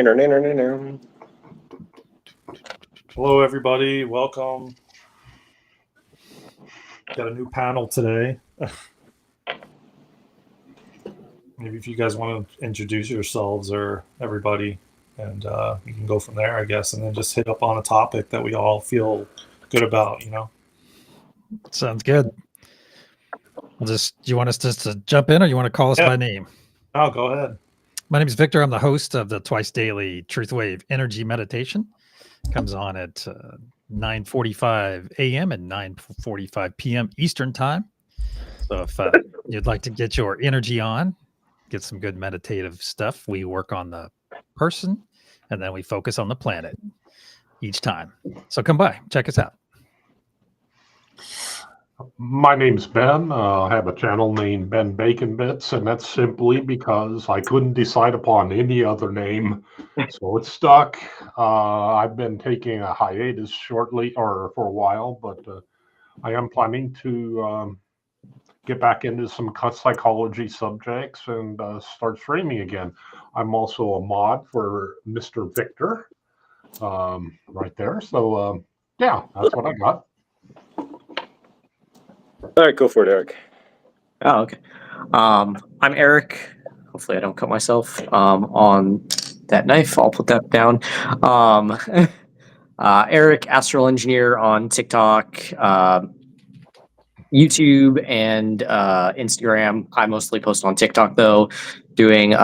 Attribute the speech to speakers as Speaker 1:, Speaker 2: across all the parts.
Speaker 1: Hello,
Speaker 2: everybody. Welcome. Got a new panel today. Maybe if you guys want to introduce yourselves or everybody, and you can go from there, I guess, and then just hit up on a topic that we all feel good about,
Speaker 3: Sounds good. Do you want us just to jump in, or you want to call us by name?
Speaker 2: Oh, go ahead.
Speaker 3: My name is Victor. I'm the host of the twice daily Truth Wave Energy Meditation. Comes on at 9:45 a.m. and 9:45 p.m. Eastern Time. So if you'd like to get your energy on, get some good meditative stuff, we work on the person, and then we focus on the planet each time. So come by, check us out.
Speaker 4: My name's Ben. I have a channel named Ben Bacon Bits, and that's simply because I couldn't decide upon any other name, so it's stuck. I've been taking a hiatus for a while, but I am planning to get back into some psychology subjects and start streaming again. I'm also a mod for Mr. Victor, right there. So yeah, that's what I got.
Speaker 1: All right, go for it, Eric.
Speaker 5: Oh, okay. I'm Eric. Hopefully I don't cut myself on that knife. I'll put that down. Eric, Astral Engineer on TikTok, YouTube, and Instagram. I mostly post on TikTok, though, doing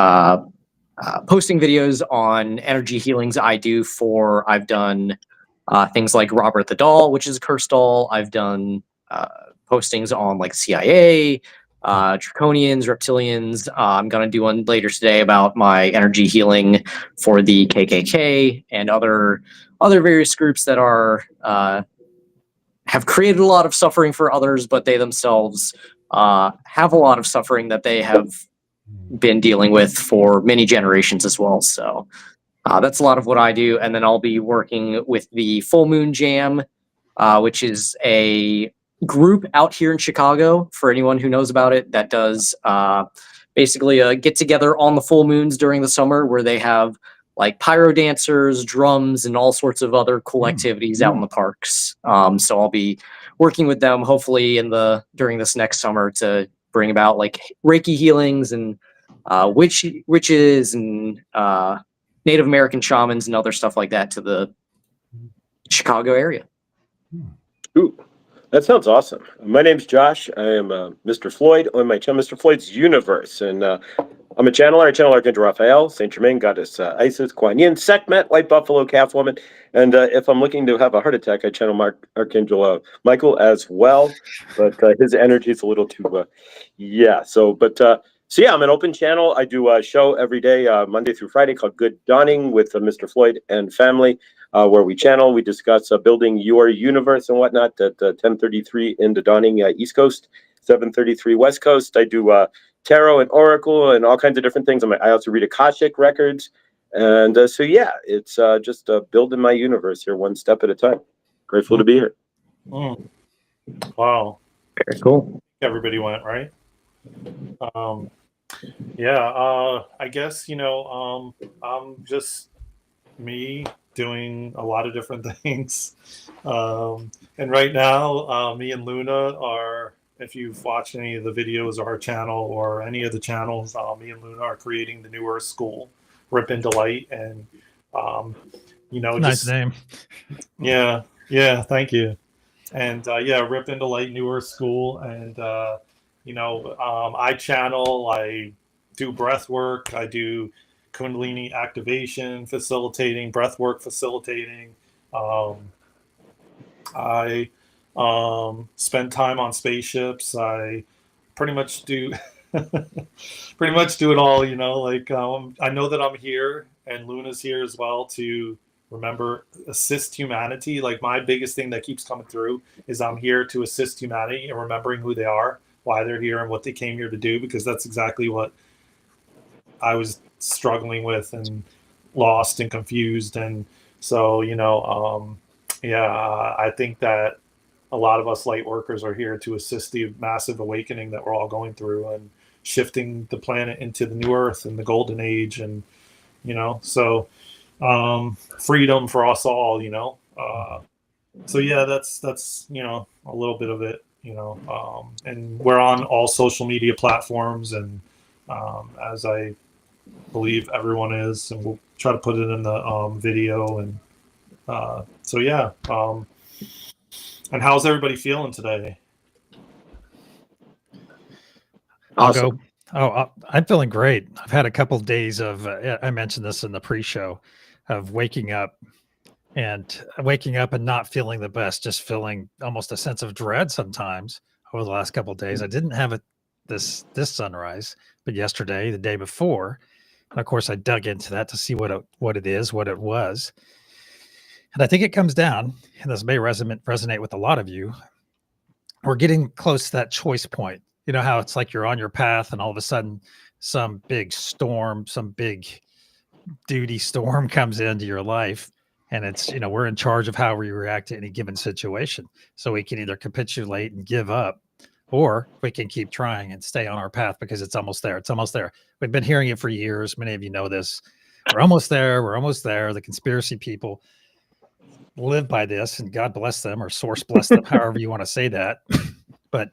Speaker 5: posting videos on energy healings I've done things like Robert the Doll, which is a curse doll. I've done postings on like CIA, Draconians, Reptilians. I'm going to do one later today about my energy healing for the KKK and other various groups that are have created a lot of suffering for others, but they themselves have a lot of suffering that they have been dealing with for many generations as well. So that's a lot of what I do. And then I'll be working with the Full Moon Jam, which is a group out here in Chicago, for anyone who knows about it, that does basically a get together on the full moons during the summer, where they have like pyro dancers, drums, and all sorts of other cool activities out in the parks. So I'll be working with them hopefully during this next summer to bring about like Reiki healings and witches and Native American shamans and other stuff like that to the Chicago area.
Speaker 1: Ooh, that sounds awesome. My name's Josh. I am Mr. Floyd on my channel, Mr. Floyd's Universe, and I'm a channeler. I channel Archangel Raphael, Saint Germain, Goddess Isis, Kuan Yin, Sekhmet, White Buffalo, Calf Woman, and if I'm looking to have a heart attack, I channel Archangel Michael as well. But his energy is a little too, So yeah, I'm an open channel. I do a show every day, Monday through Friday, called Good Dawning with Mr. Floyd and family, where we channel, we discuss building your universe and whatnot at 10:33 in the Dawning East Coast, 7:33 West Coast. I do tarot and oracle and all kinds of different things. I also read Akashic records. And so, yeah, it's just building my universe here one step at a time. Grateful to be here.
Speaker 2: Wow.
Speaker 5: Very cool.
Speaker 2: Everybody went, right? I guess, I'm just me doing a lot of different things. And right now, me and Luna are, if you've watched any of the videos of our channel or any of the channels, me and Luna are creating the new Earth School, Ripp Into Light. And,
Speaker 3: nice name.
Speaker 2: Yeah, thank you. And Ripp Into Light, New Earth School. And, I channel, I do breathwork, I do Kundalini Activation facilitating, breathwork facilitating. I spend time on spaceships. I pretty much do it all, I know that I'm here and Luna's here as well to assist humanity. Like, my biggest thing that keeps coming through is I'm here to assist humanity and remembering who they are, why they're here, and what they came here to do, because that's exactly what I was struggling with and lost and confused. And so, I think that a lot of us light workers are here to assist the massive awakening that we're all going through and shifting the planet into the new Earth and the golden age. And you know. So freedom for us all, you know. So yeah, that's you know, a little bit of it, you know. And we're on all social media platforms, and as I believe everyone is, and we'll try to put it in the video. And so yeah. And how's everybody feeling today?
Speaker 3: I'll
Speaker 5: Awesome.
Speaker 3: go. Oh, I'm feeling great. I've had a couple of days of, I mentioned this in the pre-show, of waking up and not feeling the best, just feeling almost a sense of dread sometimes over the last couple of days. I didn't have it this sunrise, but yesterday, the day before, and of course I dug into that to see what it was. And I think it comes down, and this may resonate with a lot of you. We're getting close to that choice point. You know how it's like you're on your path and all of a sudden some big storm, some big duty storm comes into your life, and it's, you know, we're in charge of how we react to any given situation. So we can either capitulate and give up, or we can keep trying and stay on our path because it's almost there. It's almost there. We've been hearing it for years. Many of you know this. We're almost there. We're almost there. The conspiracy people live by this, and God bless them, or source bless them, however you want to say that. But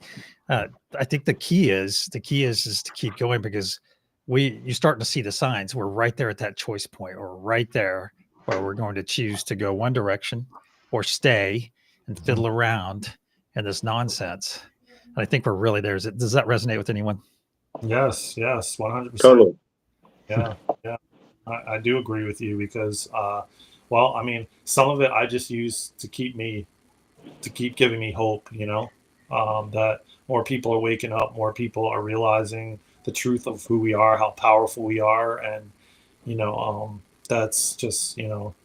Speaker 3: I think the key is to keep going, because you're starting to see the signs. We're right there at that choice point, or right there where we're going to choose to go one direction or stay and fiddle around in this nonsense. And I think we're really there. Does that resonate with anyone?
Speaker 2: Yes, 100%.
Speaker 1: Totally.
Speaker 2: Yeah. I do agree with you, because well, I mean, some of it I just use to keep giving me hope, you know, that more people are waking up, more people are realizing the truth of who we are, how powerful we are. And, you know, that's just, you know,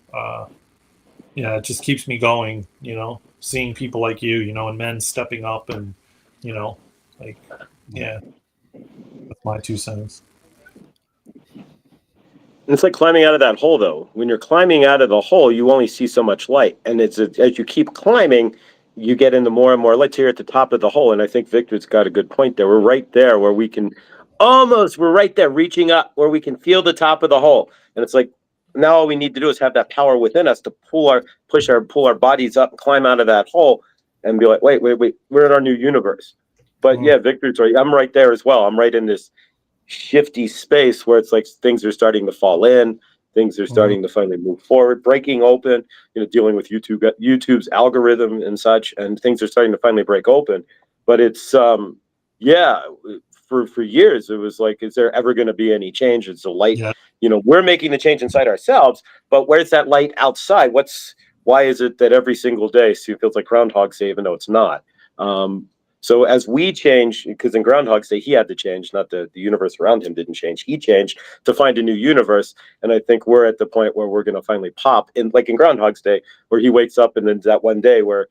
Speaker 2: yeah, it just keeps me going, you know, seeing people like you know, and men stepping up, and, you know, like, yeah, that's my 2 cents.
Speaker 1: It's like climbing out of that hole, though. When you're climbing out of the hole, you only see so much light. And as you keep climbing, you get into more and more light. Here at the top of the hole. And I think Victor's got a good point there. We're right there where we can we're right there reaching up, where we can feel the top of the hole. And it's like, now all we need to do is have that power within us to pull our bodies up, climb out of that hole, and be like, wait, we're in our new universe. But yeah, Victor's right. I'm right there as well. I'm right in this shifty space where it's like things are starting to fall in, things are starting to finally move forward, breaking open, you know, dealing with YouTube's algorithm and such, and things are starting to finally break open. But it's yeah, for years it was like, is there ever going to be any change? It's a light, you know, we're making the change inside ourselves, but where's that light outside? Why is it that every single day it feels like Groundhog's Day, even though it's not? So as we change, because in Groundhog's Day, he had to change, not the universe around him didn't change. He changed to find a new universe. And I think we're at the point where we're going to finally pop in, like in Groundhog's Day, where he wakes up and then that one day where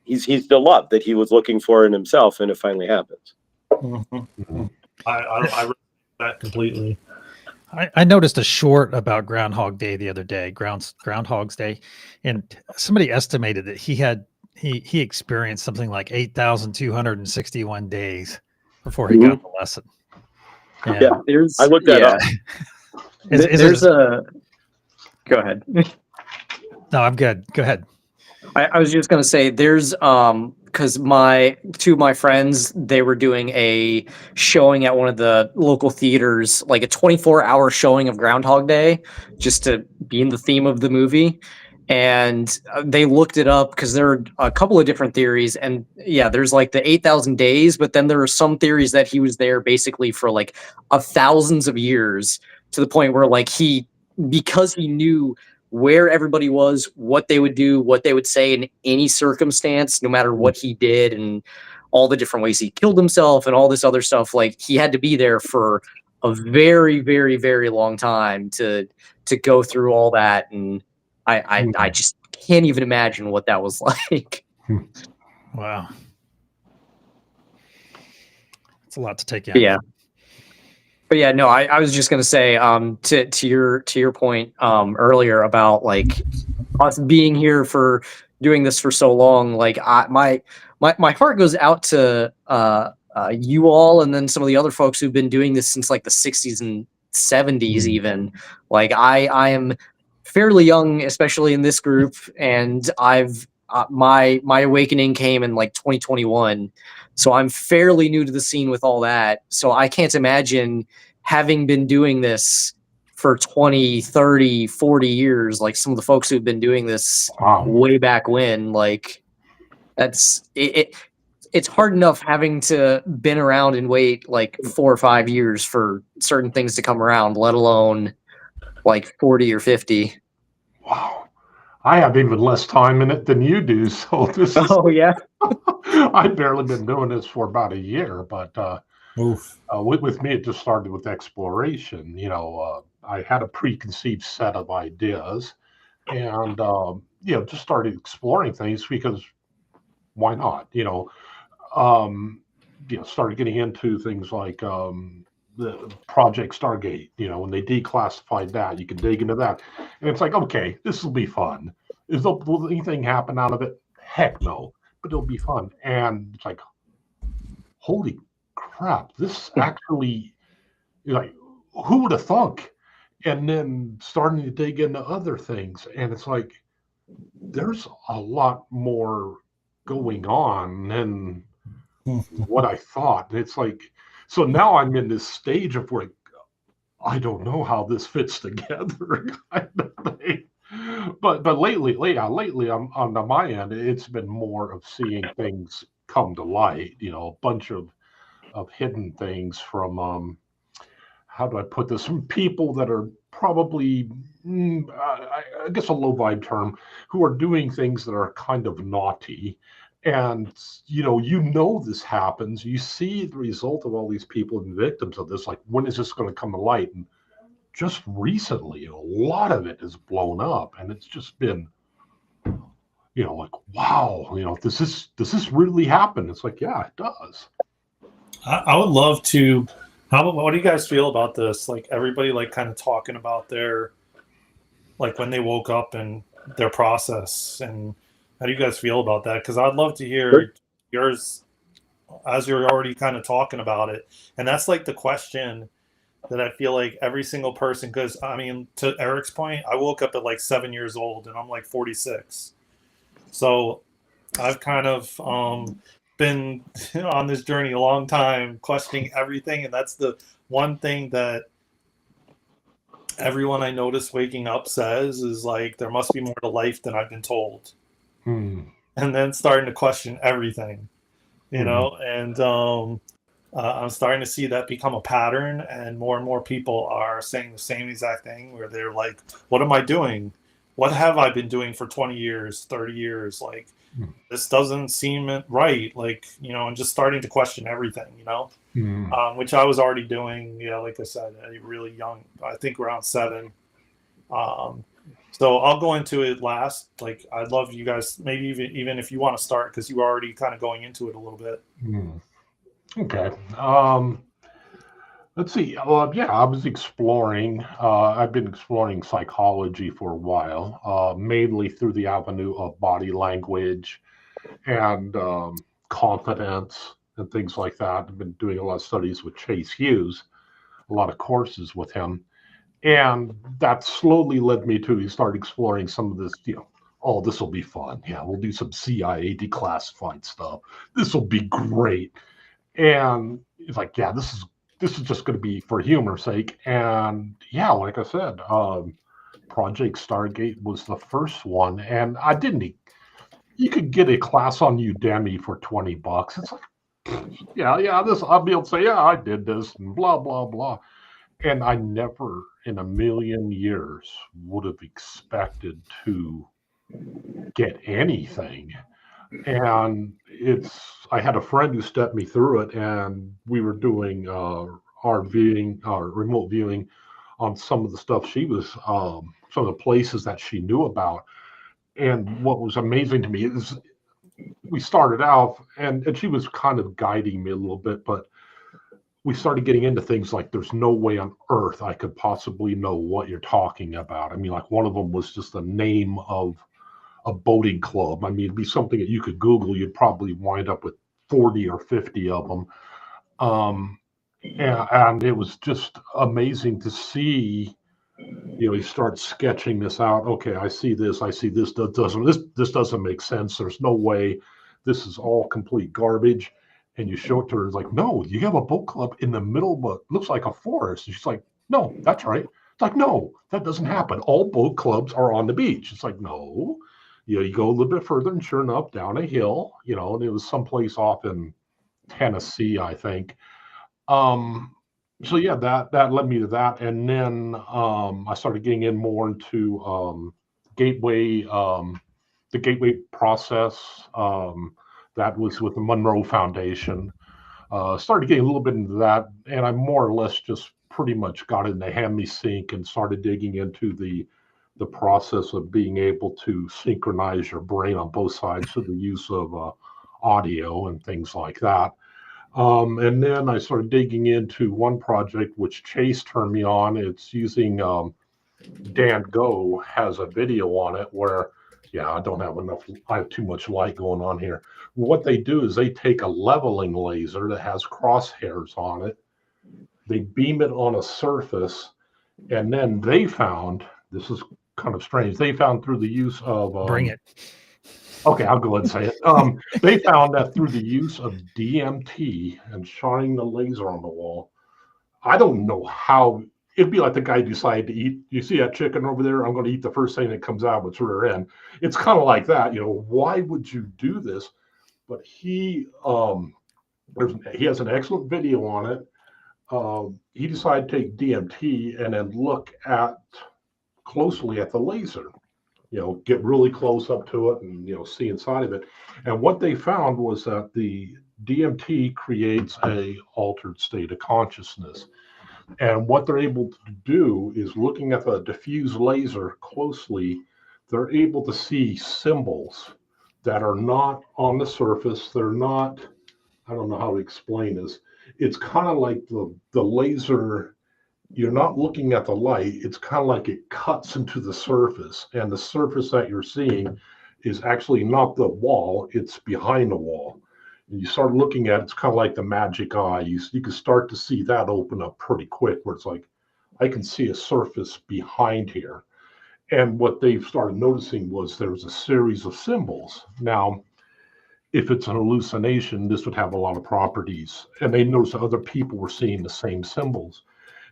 Speaker 1: he's the love that he was looking for in himself. And it finally happens.
Speaker 2: I that completely.
Speaker 3: I noticed a short about Groundhog Day the other day, Groundhog's Day, and somebody estimated that he experienced something like 8,261 days before he got the lesson. And
Speaker 1: yeah, I looked that up.
Speaker 5: Go ahead.
Speaker 3: No, I'm good. Go ahead.
Speaker 5: I was just gonna say there's because two of my friends, they were doing a showing at one of the local theaters, like a 24-hour showing of Groundhog Day, just to be in the theme of the movie. And they looked it up because there are a couple of different theories. And yeah, there's like the 8,000 days, but then there are some theories that he was there basically for like thousands of years, to the point where like because he knew where everybody was, what they would do, what they would say in any circumstance, no matter what he did, and all the different ways he killed himself and all this other stuff. Like, he had to be there for a very, very, very long time to go through all that. And I just can't even imagine what that was like.
Speaker 3: Wow. It's a lot to take in.
Speaker 5: Yeah. But yeah, no, I was just gonna say, to your point earlier about like us being here for doing this for so long, like my heart goes out to you all, and then some of the other folks who've been doing this since like the 60s and 70s even. Like I am fairly young, especially in this group, and I've my awakening came in like 2021, so I'm fairly new to the scene with all that. So I can't imagine having been doing this for 20, 30, 40 years, like some of the folks who've been doing this way back when. Like that's it's hard enough having to been around and wait like 4 or 5 years for certain things to come around, let alone like 40 or 50.
Speaker 4: Wow. I have even less time in it than you do. So this is,
Speaker 5: Oh yeah.
Speaker 4: I've barely been doing this for about a year, but with me, it just started with exploration. I had a preconceived set of ideas and, just started exploring things because why not? Started getting into things like the Project Stargate. When they declassified that, you can dig into that, and it's like, okay, this will be fun. Will anything happen out of it? Heck no, but it'll be fun. And it's like, holy crap, this actually, like, who would have thunk? And then starting to dig into other things, and it's like, there's a lot more going on than what I thought. It's like, so now I'm in this stage of where I don't know how this fits together kind of thing. But lately on my end, it's been more of seeing things come to light. A bunch of hidden things from how do I put this? From people that are probably, I guess, a low vibe term, who are doing things that are kind of naughty. And, this happens. You see the result of all these people and victims of this. Like, when is this going to come to light? And just recently, a lot of it has blown up. And it's just been, like, wow, does this really happen? It's like, yeah, it does.
Speaker 2: I would love to. What do you guys feel about this? Like everybody, like kind of talking about their, like when they woke up and their process, and how do you guys feel about that? Because I'd love to hear yours, as you're already kind of talking about it. And that's like the question that I feel like every single person. Because I mean, to Eric's point, I woke up at like 7 years old, and I'm like 46. So I've kind of been on this journey a long time, questioning everything, and that's the one thing that everyone I notice waking up says is like, there must be more to life than I've been told. And then starting to question everything, know, and I'm starting to see that become a pattern, and more people are saying the same exact thing, where they're like, what am I doing? What have I been doing for 20 years, 30 years? Like, this doesn't seem right. Like, and just starting to question everything, which I was already doing, like I said, really young, I think around 7. So I'll go into it last. Like, I'd love you guys, maybe even if you want to start, because you were already kind of going into it a little bit.
Speaker 4: Okay. Let's see. Well, yeah, I was exploring. I've been exploring psychology for a while, mainly through the avenue of body language and confidence and things like that. I've been doing a lot of studies with Chase Hughes, a lot of courses with him. And that slowly led me to start exploring some of this, oh, this will be fun. Yeah, we'll do some CIA declassified stuff. This will be great. And it's like, yeah, this is just going to be for humor's sake. And yeah, like I said, Project Stargate was the first one. And I didn't, you could get a class on Udemy for $20. It's like, yeah, this, I'll be able to say, yeah, I did this and blah, blah, blah. And I never in a million years would have expected to get anything. And I had a friend who stepped me through it, and we were doing our remote viewing on some of the stuff she was, some of the places that she knew about. And what was amazing to me is we started out, and she was kind of guiding me a little bit, but we started getting into things like, there's no way on earth I could possibly know what you're talking about. I mean, like, one of them was just the name of a boating club. I mean, it'd be something that you could Google. You'd probably wind up with 40 or 50 of them. And it was just amazing to see. He starts sketching this out. Okay, I see this. This doesn't make sense. There's no way. This is all complete garbage. And you show it to her, it's like, no, you have a book club in the middle of what looks like a forest. And she's like, no, that's right. It's like, no, that doesn't happen. All book clubs are on the beach. It's like, no. You go a little bit further, and sure enough, down a hill, and it was someplace off in Tennessee, I think. So yeah, that led me to that, and then I started getting in more into gateway, the gateway process. That was with the Monroe Foundation. Started getting a little bit into that, and I more or less just pretty much got in the hand sync and started digging into the process of being able to synchronize your brain on both sides through the use of audio and things like that. And then I started digging into one project which Chase turned me on. It's using Dan Go has a video on it where, I don't have enough, I have too much light going on here. What they do is they take a leveling laser that has crosshairs on it, they beam it on a surface, and then they found, this is kind of strange, they found through the use of
Speaker 3: Bring it.
Speaker 4: Okay, I'll go ahead and say it. They found that through the use of DMT and shining the laser on the wall, I don't know how, it'd be like the guy decided to eat, you see that chicken over there? I'm going to eat the first thing that comes out with rear end. It's kind of like that, why would you do this? But he has an excellent video on it. He decided to take DMT and then look closely at the laser. Get really close up to it and, see inside of it. And what they found was that the DMT creates a altered state of consciousness. And what they're able to do is, looking at the diffuse laser closely, they're able to see symbols that are not on the surface. They're not, I don't know how to explain this. It's kind of like the laser, you're not looking at the light, it's kind of like it cuts into the surface, and the surface that you're seeing is actually not the wall, it's behind the wall. And you start looking at it, it's kind of like the magic eye. You can start to see that open up pretty quick, where it's like, I can see a surface behind here. And what they've started noticing was there's a series of symbols. Now, if it's an hallucination, this would have a lot of properties. And they noticed that other people were seeing the same symbols.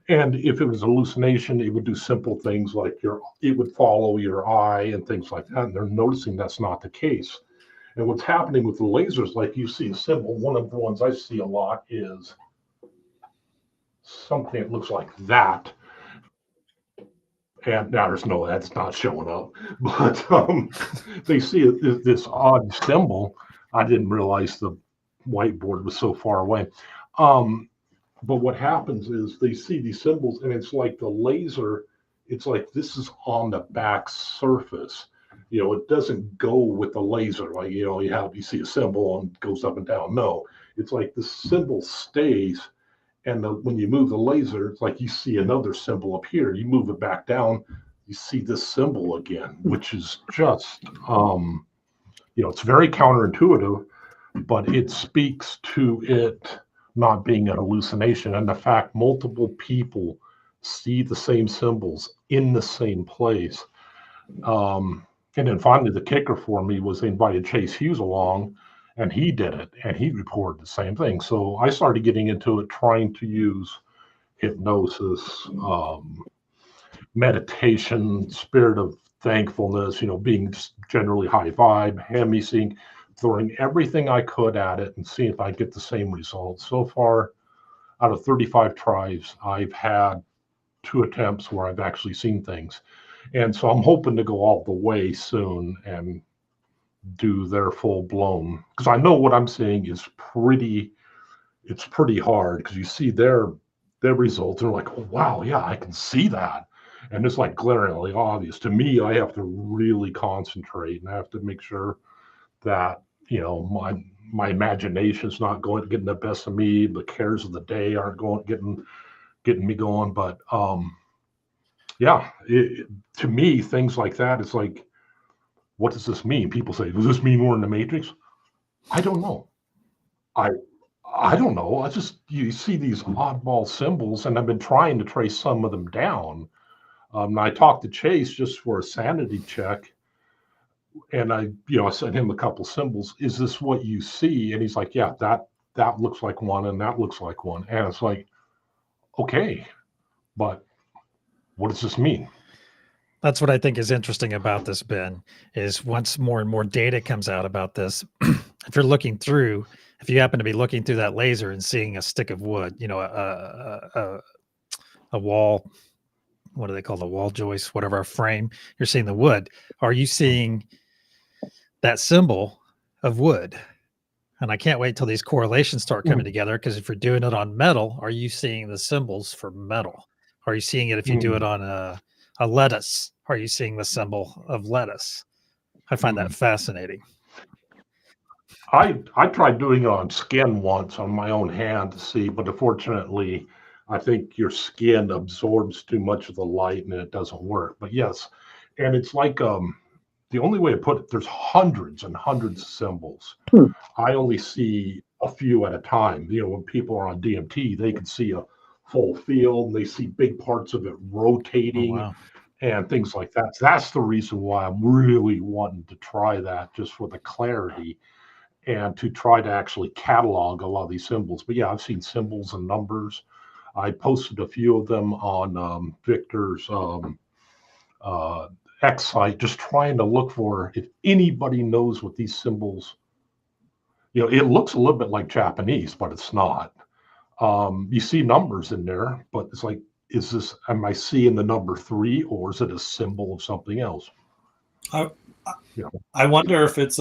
Speaker 4: And if it was a hallucination, it would do simple things like it would follow your eye and things like that. And they're noticing that's not the case. And what's happening with the lasers, like you see a symbol, one of the ones I see a lot is something that looks like that. And now that's not showing up. But they see this odd symbol. I didn't realize the whiteboard was so far away. But what happens is they see these symbols, and it's like the laser, it's like this is on the back surface. It doesn't go with the laser. Like, you see a symbol and it goes up and down. No, it's like the symbol stays. And when you move the laser, it's like you see another symbol up here. You move it back down, you see this symbol again, which is just, it's very counterintuitive, but it speaks to it not being an hallucination, and the fact multiple people see the same symbols in the same place. And then finally, the kicker for me was they invited Chase Hughes along, and he did it, and he reported the same thing. So I started getting into it, trying to use hypnosis, meditation, spirit of thankfulness, being generally high vibe, hemi-sync, throwing everything I could at it and seeing if I get the same results. So far, out of 35 tries, I've had 2 attempts where I've actually seen things. And so I'm hoping to go all the way soon and do their full blown, because I know what I'm seeing is pretty hard, because you see their results and like, oh, wow, yeah, I can see that. And it's like glaringly obvious. To me, I have to really concentrate, and I have to make sure that, my imagination's not getting the best of me. The cares of the day aren't getting me going. But to me, things like that, it's like, what does this mean? People say, does this mean we're in the Matrix? I don't know. I don't know. You see these oddball symbols, and I've been trying to trace some of them down. I talked to Chase just for a sanity check, and I sent him a couple symbols. Is this what you see? And he's like, yeah, that looks like one, and that looks like one. And it's like, okay, but what does this mean?
Speaker 3: That's what I think is interesting about this, Ben, is once more and more data comes out about this, if you're looking through, if you happen to be looking through that laser and seeing a stick of wood, a wall, what do they call the wall joist, whatever, a frame, you're seeing the wood. Are you seeing that symbol of wood? And I can't wait till these correlations start coming together, because if you're doing it on metal, are you seeing the symbols for metal? Are you seeing it if you do it on a lettuce? Are you seeing the symbol of lettuce? I find that fascinating.
Speaker 4: I tried doing it on skin once on my own hand to see, but unfortunately, I think your skin absorbs too much of the light and it doesn't work. But yes, and it's like the only way to put it, there's hundreds and hundreds of symbols. I only see a few at a time. When people are on DMT, they can see a full field and they see big parts of it rotating.
Speaker 3: Oh, wow.
Speaker 4: And things like that. So that's the reason why I'm really wanting to try that, just for the clarity and to try to actually catalog a lot of these symbols. But yeah, I've seen symbols and numbers. I posted a few of them on Victor's X site, just trying to look for if anybody knows what these symbols, it looks a little bit like Japanese, but it's not. You see numbers in there, but it's like, am I seeing the number 3, or is it a symbol of something else?
Speaker 2: I wonder if it's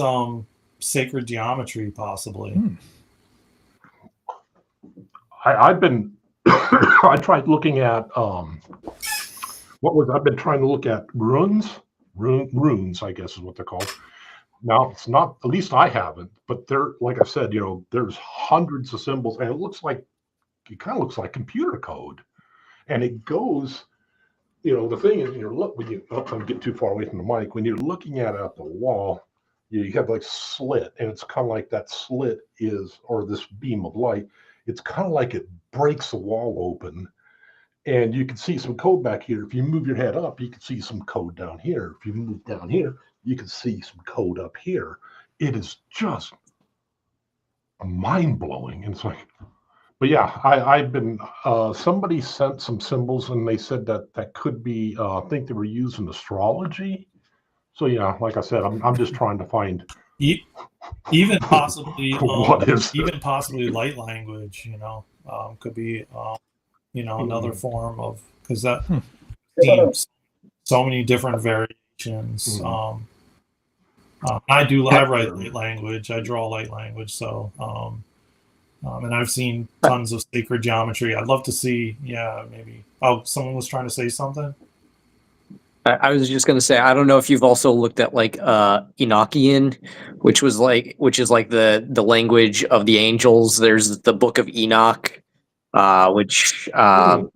Speaker 2: sacred geometry, possibly.
Speaker 4: I've been I tried looking at I've been trying to look at runes, I guess is what they're called. Now, it's not, at least I haven't, but they're, like I said, there's hundreds of symbols, and it kind of looks like computer code. And it goes, the thing is, don't get too far away from the mic. When you're looking at it at the wall, you have like slit, and it's kind of like that slit or this beam of light, it's kind of like it breaks the wall open, and you can see some code back here. If you move your head up, you can see some code down here. If you move down here, you can see some code up here. It is just mind-blowing. And it's like, but yeah, I've been, somebody sent some symbols, and they said that could be, I think they were using astrology. So yeah, like I said, I'm just trying to find
Speaker 2: even possibly
Speaker 4: what is
Speaker 2: even possibly light language, could be another form of, because that seems so many different variations. I write light language, I draw light language, so and I've seen tons of sacred geometry. I'd love to see, maybe. Oh, someone was trying to say something?
Speaker 5: I was just going to say, I don't know if you've also looked at like Enochian, which is like the language of the angels. There's the Book of Enoch, which a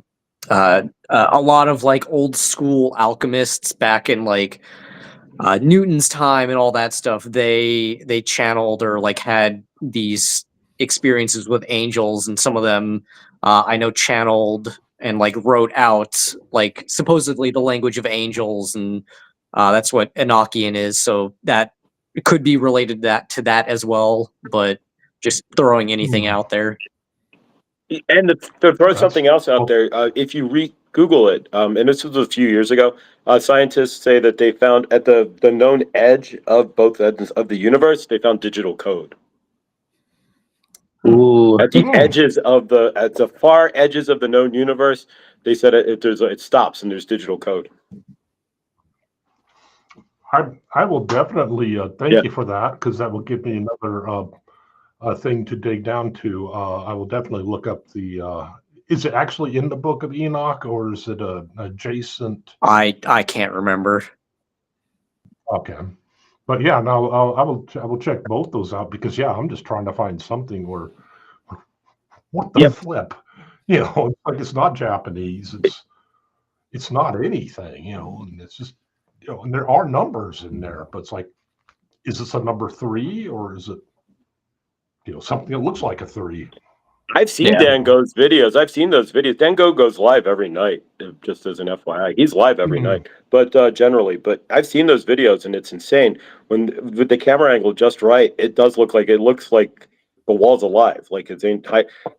Speaker 5: lot of like old school alchemists back in like Newton's time and all that stuff, they channeled or like had these experiences with angels, and some of them I know channeled and like wrote out like supposedly the language of angels, and that's what Enochian is. So that could be related to that as well, but just throwing anything out there.
Speaker 1: And to throw something else out there, if you Google it, and this was a few years ago, scientists say that they found at the known edge of both ends of the universe, they found digital code.
Speaker 5: Ooh.
Speaker 1: At the edges of at the far edges of the known universe, they said it stops and there's digital code.
Speaker 4: I will definitely thank you for that, because that will give me another thing to dig down to. I will definitely look up is it actually in the Book of Enoch, or is it adjacent?
Speaker 5: I can't remember.
Speaker 4: Okay. But yeah, no, I will check both those out, because I'm just trying to find something where, what the flip, like it's not Japanese, it's not anything, and it's just, and there are numbers in there, but it's like, is this a number 3, or is it, something that looks like a 3?
Speaker 1: I've seen
Speaker 5: Yeah.
Speaker 1: Dan Go's videos. I've seen those videos. Dan Go goes live every night, just as an FYI. He's live every night, but generally. But I've seen those videos, and it's insane. When with the camera angle just right, it looks like the wall's alive. Like it's ain't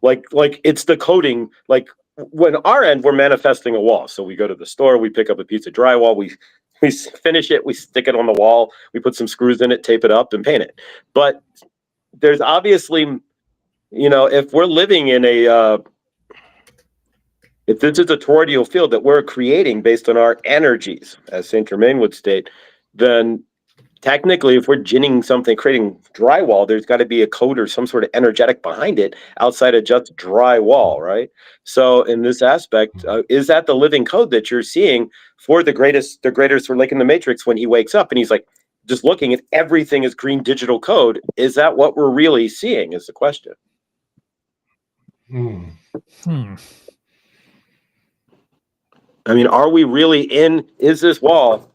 Speaker 1: like it's the coating. Like when our end, we're manifesting a wall. So we go to the store, we pick up a piece of drywall, we finish it, we stick it on the wall, we put some screws in it, tape it up, and paint it. But there's obviously, if we're living in if this is a toroidal field that we're creating based on our energies, as Saint Germain would state, then technically, if we're ginning something, creating drywall, there's got to be a code or some sort of energetic behind it outside of just drywall, right? So in this aspect, is that the living code that you're seeing for the greatest, for like in the Matrix when he wakes up and he's like, just looking at everything as green digital code? Is that what we're really seeing is the question. I mean, are we really is this wall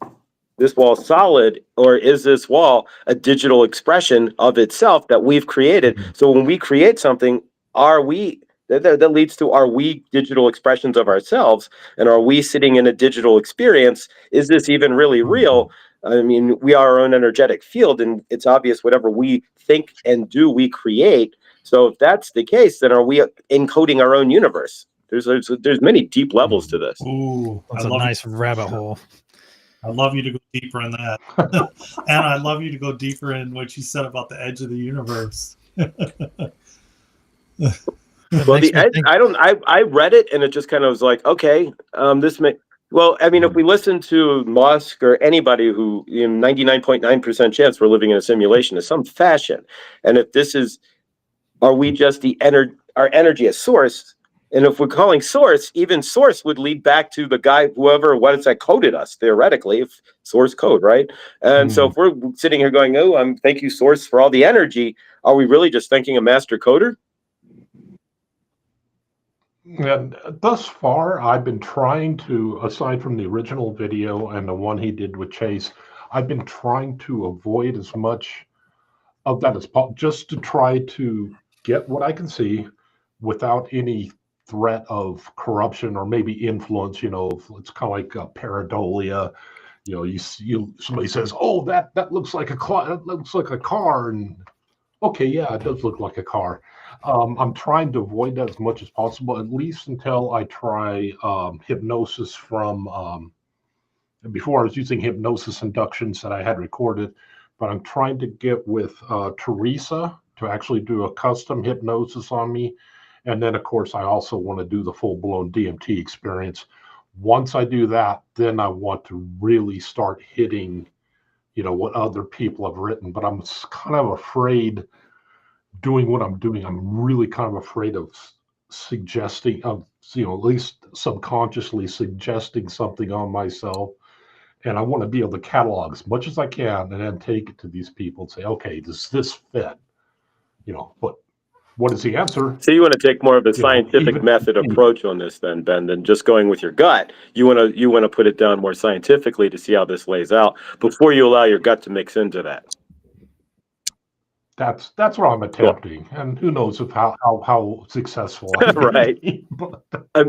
Speaker 1: solid, or is this wall a digital expression of itself that we've created? So when we create something, are we digital expressions of ourselves? And are we sitting in a digital experience? Is this even really real? I mean, we are our own energetic field, and it's obvious whatever we think and do, we create. So if that's the case, then are we encoding our own universe? There's many deep levels to this.
Speaker 2: Ooh,
Speaker 3: That's a nice rabbit hole.
Speaker 2: I'd love you to go deeper in that. And I'd love you to go deeper in what you said about the edge of the universe.
Speaker 1: Well, the edge, I read it and it just kind of was like, okay, well, I mean, if we listen to Musk or anybody who, 99.9% chance we're living in a simulation in some fashion. And if this is, are we just our energy as source? And if we're calling source, even source would lead back to the guy, what is that coded us, theoretically, if source code, right? And so if we're sitting here going, oh, thank you, source, for all the energy, are we really just thanking a master coder?
Speaker 4: And thus far, I've been trying to, aside from the original video and the one he did with Chase, I've been trying to avoid as much of that as possible, just to try to get what I can see without any threat of corruption or maybe influence. It's kind of like pareidolia. Somebody says, oh, that looks like a car, and okay, yeah, it does look like a car. I'm trying to avoid that as much as possible, at least until I try hypnosis from before I was using hypnosis inductions that I had recorded, but I'm trying to get with Teresa to actually do a custom hypnosis on me. And then, of course, I also want to do the full-blown DMT experience. Once I do that, then I want to really start hitting, what other people have written. But I'm kind of afraid doing what I'm doing. I'm really kind of afraid of suggesting, at least subconsciously suggesting something on myself. And I want to be able to catalog as much as I can and then take it to these people and say, okay, does this fit? But what is the answer?
Speaker 1: So you want to take more of a scientific method approach on this then, Ben, than just going with your gut. You want to put it down more scientifically to see how this lays out before you allow your gut to mix into that.
Speaker 4: That's what I'm attempting, and who knows how successful I
Speaker 1: right.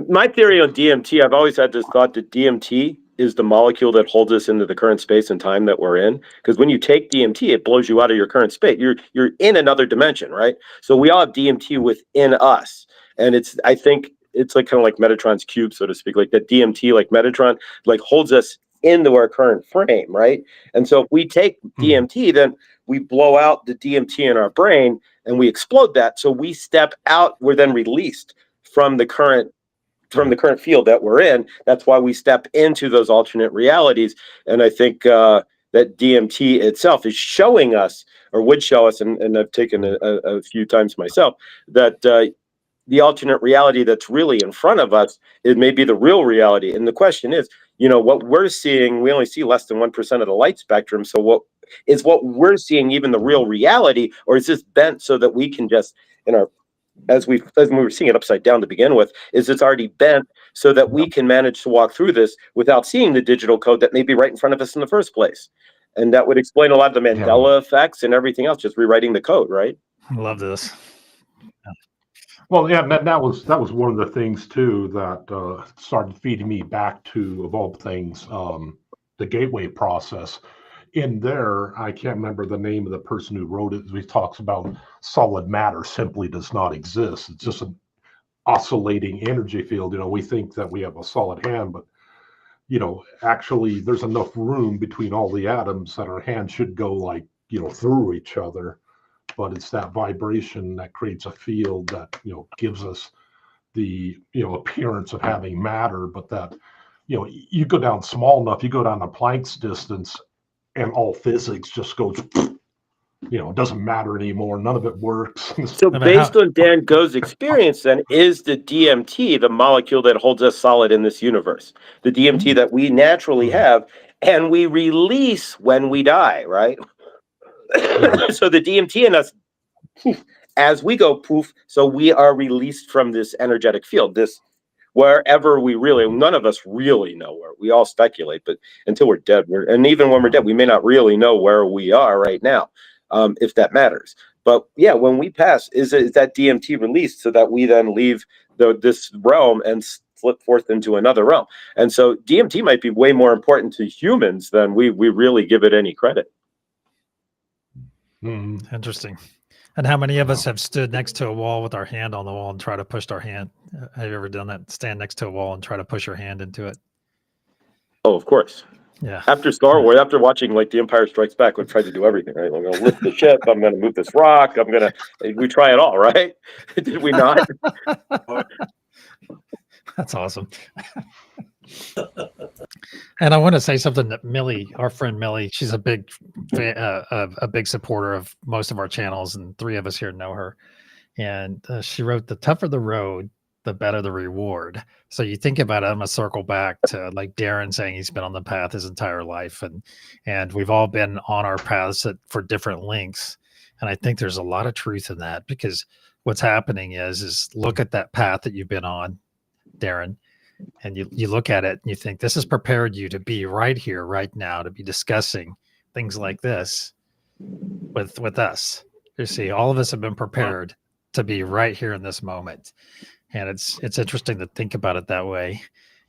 Speaker 1: My theory on DMT, I've always had this thought that DMT is the molecule that holds us into the current space and time that we're in. Because when you take DMT, it blows you out of your current space. You're in another dimension, right? So we all have DMT within us, and I think it's like kind of like Metatron's cube, so to speak. Like that DMT, like Metatron, like holds us into our current frame, right? And so if we take DMT, then we blow out the DMT in our brain and we explode that. So we step out. We're then released from the current field that we're in. That's why we step into those alternate realities. And I think that DMT itself is showing us, or would show us, and I've taken a few times myself, that the alternate reality that's really in front of us, it may be the real reality. And the question is, what we're seeing, we only see less than 1% of the light spectrum. So what we're seeing even the real reality, or is this bent so that we can just, as we were seeing it upside down to begin with, is it's already bent so that we can manage to walk through this without seeing the digital code that may be right in front of us in the first place. And that would explain a lot of the Mandela effects and everything else, just rewriting the code, right?
Speaker 3: I love this.
Speaker 4: Well, yeah, that was one of the things too that started feeding me back to, of all things, the gateway process. In there, I can't remember the name of the person who wrote it. He talks about solid matter simply does not exist. It's just an oscillating energy field. We think that we have a solid hand, but actually there's enough room between all the atoms that our hand should go like, through each other. But it's that vibration that creates a field that, gives us the, appearance of having matter. But that, you go down small enough, you go down a Planck's distance, and all physics just goes, it doesn't matter anymore. None of it works.
Speaker 1: So based on Dan Go's experience, then, is the DMT the molecule that holds us solid in this universe? The DMT that we naturally have and we release when we die, right? So the DMT in us, poof, as we go poof, so we are released from this energetic field, this wherever none of us really know where. We all speculate, but until we're dead, and even when we're dead, we may not really know where we are right now, if that matters. But yeah, when we pass, is that DMT released so that we then leave this realm and slip forth into another realm? And so DMT might be way more important to humans than we really give it any credit.
Speaker 3: Interesting. And how many of us have stood next to a wall with our hand on the wall and try to push our hand? Have you ever done that? Stand next to a wall and try to push your hand into it?
Speaker 1: Oh, of course.
Speaker 3: Yeah.
Speaker 1: After Star Wars, after watching like The Empire Strikes Back, we tried to do everything, right? I'm going to lift the ship. I'm going to move this rock. We try it all, right? Did we not?
Speaker 3: That's awesome. And I want to say something that Millie, our friend Millie, she's a big supporter of most of our channels, and 3 of us here know her. And she wrote, "The tougher the road, the better the reward." So you think about it, I'm gonna circle back to like Daren saying he's been on the path his entire life, and we've all been on our paths for different lengths. And I think there's a lot of truth in that, because what's happening is look at that path that you've been on, Daren. And you look at it and you think, this has prepared you to be right here, right now, to be discussing things like this with us. You see, all of us have been prepared to be right here in this moment. And it's interesting to think about it that way.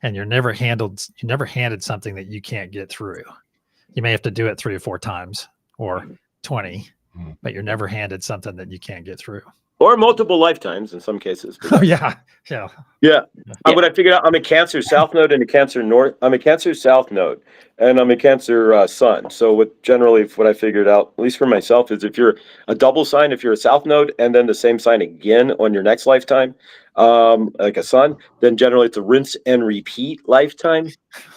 Speaker 3: And you never handed something that you can't get through. You may have to do it 3 or 4 times or 20, but you're never handed something that you can't get through.
Speaker 1: Or multiple lifetimes in some cases.
Speaker 3: Oh, yeah.
Speaker 1: What I figured out, I'm a Cancer South node and a Cancer North. I'm a Cancer South node, and I'm a Cancer Sun. So what I figured out, at least for myself, is if you're a double sign, if you're a South node and then the same sign again on your next lifetime, like a Sun, then generally it's a rinse and repeat lifetime.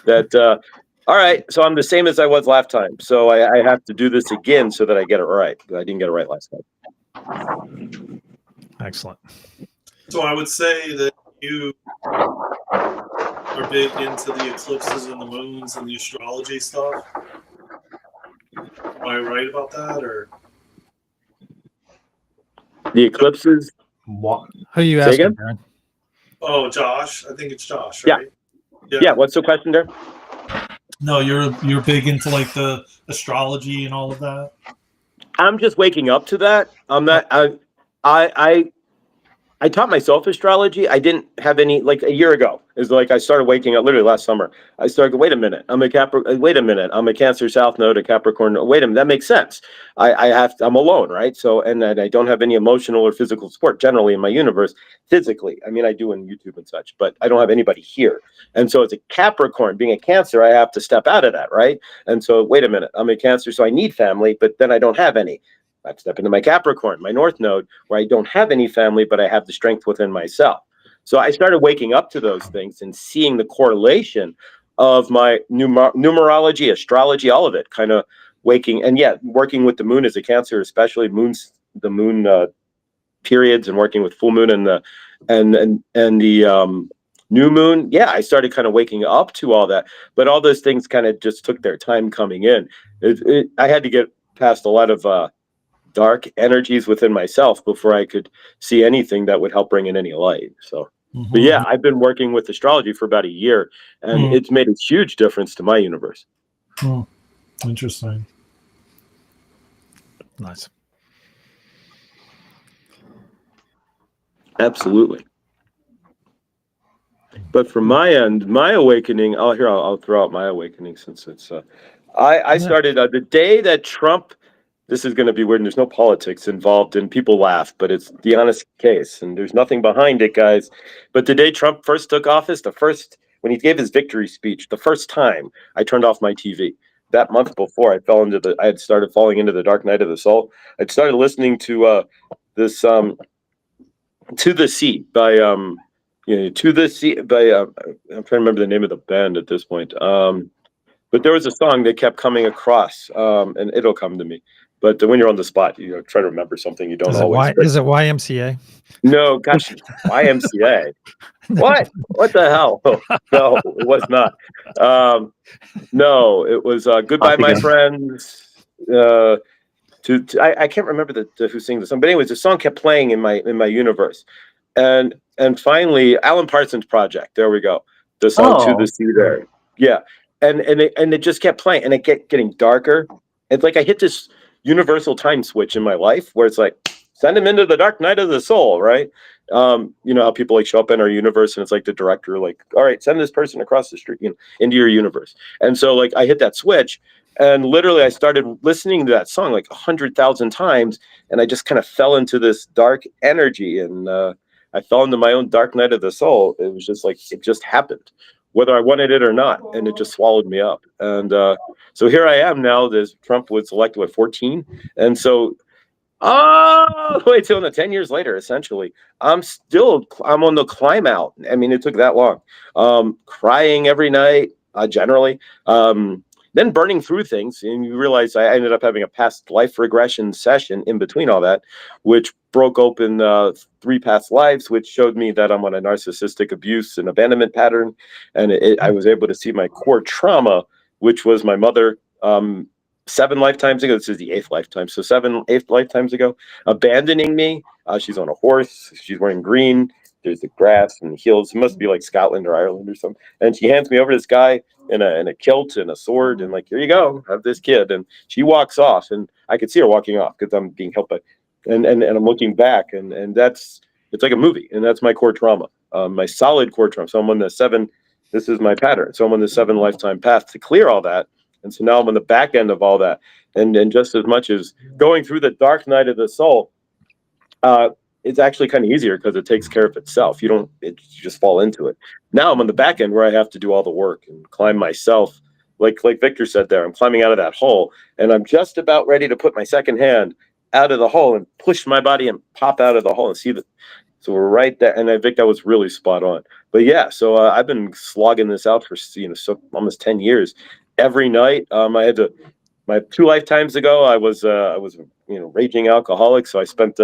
Speaker 1: All right, so I'm the same as I was last time. So I have to do this again so that I get it right. I didn't get it right last time.
Speaker 3: Excellent.
Speaker 2: So I would say that you are big into the eclipses and the moons and the astrology stuff. Am I right about that, or
Speaker 1: the eclipses?
Speaker 4: What?
Speaker 3: Who are you
Speaker 1: Say
Speaker 3: asking,
Speaker 1: again?
Speaker 3: Daren?
Speaker 2: Oh, Josh. I think it's Josh, right?
Speaker 1: Yeah. What's the question there?
Speaker 2: No, you're big into like the astrology and all of that.
Speaker 1: I'm just waking up to that. I'm not. I taught myself astrology. I didn't have any, like a year ago. Is like I started waking up literally last summer. I started, wait a minute, I'm a Capricorn. Wait a minute, I'm a Cancer South node, a Capricorn. Wait a minute, that makes sense. I'm alone, right? So, and I don't have any emotional or physical support generally in my universe physically. I mean, I do on YouTube and such, but I don't have anybody here. And so as a Capricorn, being a Cancer, I have to step out of that, right? And so, wait a minute, I'm a Cancer, so I need family, but then I don't have any. I step into my Capricorn, my North node, where I don't have any family, but I have the strength within myself. So I started waking up to those things and seeing the correlation of my numerology, astrology, all of it, kind of waking. And working with the moon as a Cancer, especially the moon periods, and working with full moon and the new moon. Yeah, I started kind of waking up to all that, but all those things kind of just took their time coming in. I had to get past a lot of dark energies within myself before I could see anything that would help bring in any light. So, but yeah, I've been working with astrology for about a year, and it's made a huge difference to my universe.
Speaker 2: Interesting.
Speaker 3: Nice.
Speaker 1: Absolutely. But from my end, my awakening, I'll throw out my awakening since it's, I started the day that Trump, this is going to be weird, and there's no politics involved, and people laugh, but it's the honest case, and there's nothing behind it, guys. But the day Trump first took office, when he gave his victory speech, the first time I turned off my TV. That month before, I had started falling into the dark night of the soul. I'd started listening to this To the Sea by To the Sea by I'm trying to remember the name of the band at this point. But there was a song that kept coming across, and it'll come to me. But when you're on the spot, try to remember something you don't always.
Speaker 3: Is it YMCA?
Speaker 1: No, gosh, YMCA. What? What the hell? No, it was not. No, it was Goodbye, My Friends. I can't remember who sings the song, but anyways, the song kept playing in my universe, and finally, Alan Parsons Project. There we go. The song To the Sea. There, yeah, and it just kept playing, and it getting darker. It's like I hit this universal time switch in my life where it's like, send him into the dark night of the soul, right? You know how people like show up in our universe, and it's like the director, like, all right, send this person across the street, into your universe. And so like I hit that switch, and literally I started listening to that song like 100,000 times, and I just kind of fell into this dark energy, and I fell into my own dark night of the soul. It was just like, it just happened, whether I wanted it or not, and it just swallowed me up. And so here I am now. Trump was elected at 14, and so wait till 10 years later, essentially, I'm on the climb out. I mean, it took that long. Crying every night, generally. Then burning through things, and you realize I ended up having a past life regression session in between all that, which broke open 3 past lives, which showed me that I'm on a narcissistic abuse and abandonment pattern. And I was able to see my core trauma, which was my mother, 7 lifetimes ago. This is the 8th lifetime. So 8 lifetimes ago, abandoning me. She's on a horse. She's wearing green. There's the grass and the hills. It must be like Scotland or Ireland or something. And she hands me over this guy in a kilt and a sword, and like, here you go, have this kid. And she walks off, and I could see her walking off because I'm being helped by, and I'm looking back, and it's like a movie, and that's my core trauma, my solid core trauma. So I'm on the 7. This is my pattern. So I'm on the 7 lifetime path to clear all that. And so now I'm on the back end of all that. And just as much as going through the dark night of the soul, it's actually kind of easier because it takes care of itself. You just fall into it. Now I'm on the back end where I have to do all the work and climb myself. Like Victor said there, I'm climbing out of that hole, and I'm just about ready to put my second hand out of the hole and push my body and pop out of the hole and see that. So we're right there. And I think that was really spot on. But yeah, so I've been slogging this out for so almost 10 years. Every night, I had to. My 2 lifetimes ago, I was raging alcoholic. So I spent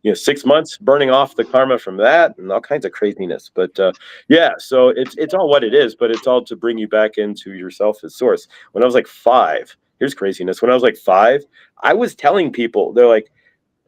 Speaker 1: 6 months burning off the karma from that and all kinds of craziness. But yeah, so it's all what it is. But it's all to bring you back into yourself as source. When I was like 5, here's craziness. When I was like 5, I was telling people, they're like,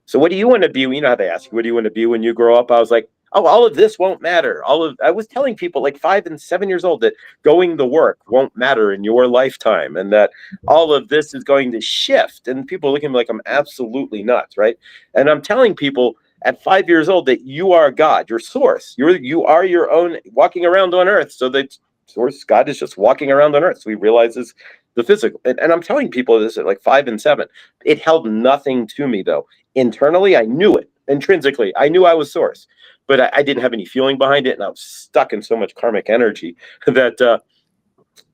Speaker 1: so what do you want to be? You know how they ask you, what do you want to be when you grow up? I was like, oh, all of this won't matter. I was telling people like 5 and 7 years old that going to work won't matter in your lifetime, and that all of this is going to shift. And people look at me like I'm absolutely nuts, right? And I'm telling people at 5 years old that you are God, your source. You are your own walking around on earth. So that source, God, is just walking around on earth. So he realizes the physical. And I'm telling people this at like 5 and 7. It held nothing to me though. Internally, I knew it. Intrinsically, I knew I was source. But I didn't have any feeling behind it, and I was stuck in so much karmic energy that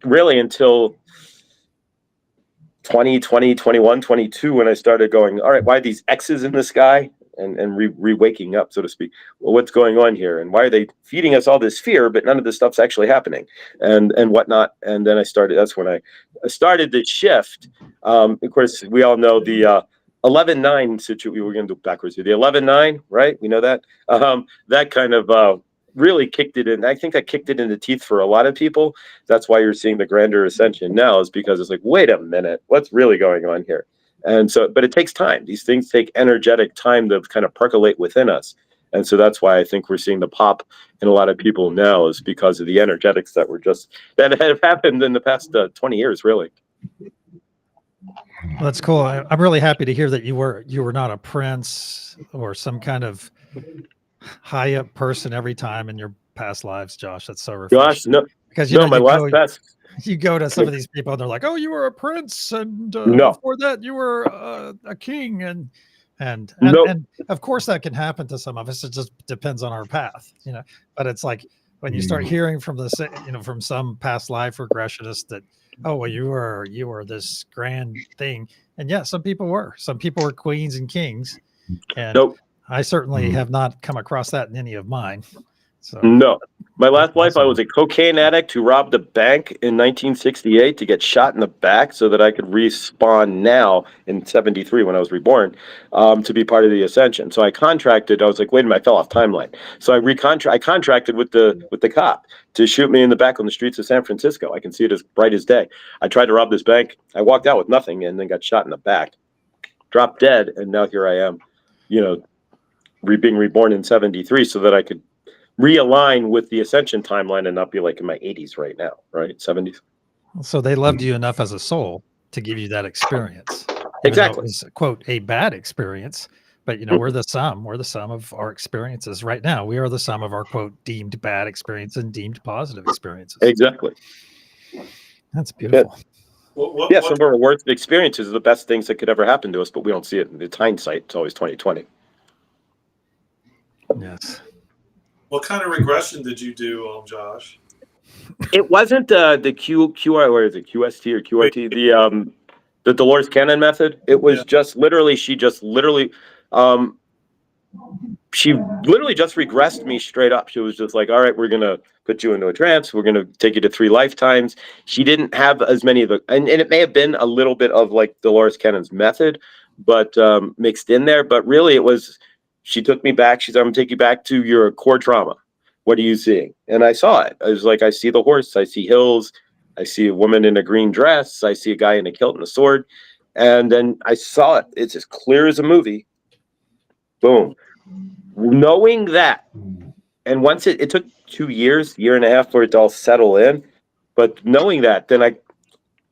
Speaker 1: really until 2020, 21, 22, when I started going, all right, why are these X's in the sky? And re-waking up, so to speak. Well, what's going on here? And why are they feeding us all this fear, but none of this stuff's actually happening and whatnot? And then that's when I started the shift. Of course, we all know the 11-9 situation. We're going to do backwards here. The 11-9, right? We know that. That kind of really kicked it in. I think that kicked it in the teeth for a lot of people. That's why you're seeing the grander ascension now, is because it's like, wait a minute, what's really going on here? And so, but it takes time. These things take energetic time to kind of percolate within us. And so that's why I think we're seeing the pop in a lot of people now, is because of the energetics that have happened in the past 20 years, really.
Speaker 3: Well, that's cool. I'm really happy to hear that you were not a prince or some kind of high up person every time in your past lives, Josh. That's so
Speaker 1: Gosh,
Speaker 3: refreshing.
Speaker 1: no,
Speaker 3: Because
Speaker 1: no, my last past,
Speaker 3: you go to some of these people and they're like, "Oh, you were a prince, and
Speaker 1: no,
Speaker 3: before that, you were a king,"
Speaker 1: no,
Speaker 3: and of course that can happen to some of us. It just depends on our path, But it's like when you start hearing from from some past life regressionist that, "Oh, well, you were this grand thing," and yeah, some people were queens and kings, and
Speaker 1: nope.
Speaker 3: I certainly have not come across that in any of mine. So
Speaker 1: No. My
Speaker 3: that's
Speaker 1: last life, I
Speaker 3: awesome.
Speaker 1: was a cocaine addict who robbed a bank in 1968 to get shot in the back so that I could respawn now in 73 when I was reborn, to be part of the Ascension. So I contracted. I was like, wait a minute, I fell off timeline. So I contracted with the cop to shoot me in the back on the streets of San Francisco. I can see it as bright as day. I tried to rob this bank. I walked out with nothing and then got shot in the back, dropped dead, and now here I am, being reborn in 73 so that I could realign with the Ascension timeline and not be like in my 80s right now, right? 70s.
Speaker 3: So they loved you enough as a soul to give you that experience, even
Speaker 1: Exactly.
Speaker 3: though it was, quote, a bad experience. But we're the sum. We're the sum of our experiences right now. We are the sum of our, quote, deemed bad experience and deemed positive experiences.
Speaker 1: Exactly.
Speaker 3: That's beautiful.
Speaker 1: Yeah, some of our worst experiences are the best things that could ever happen to us, but we don't see it. It's hindsight. It's always 2020.
Speaker 3: Yes.
Speaker 2: What kind of regression did you do, Josh?
Speaker 1: It wasn't the QI, or is it QST or QRT? The Dolores Cannon method. It was just literally, she literally just regressed me straight up. She was just like, all right, we're going to put you into a trance. We're going to take you to 3 lifetimes. She didn't have as many of the, and it may have been a little bit of like Dolores Cannon's method, but mixed in there. But really it was, she took me back. She said, I'm going to take you back to your core trauma. What are you seeing? And I saw it. I was like, I see the horse. I see hills. I see a woman in a green dress. I see a guy in a kilt and a sword. And then I saw it. It's as clear as a movie. Boom. Knowing that, and once it took 2 years, year and a half for it to all settle in, but knowing that, then I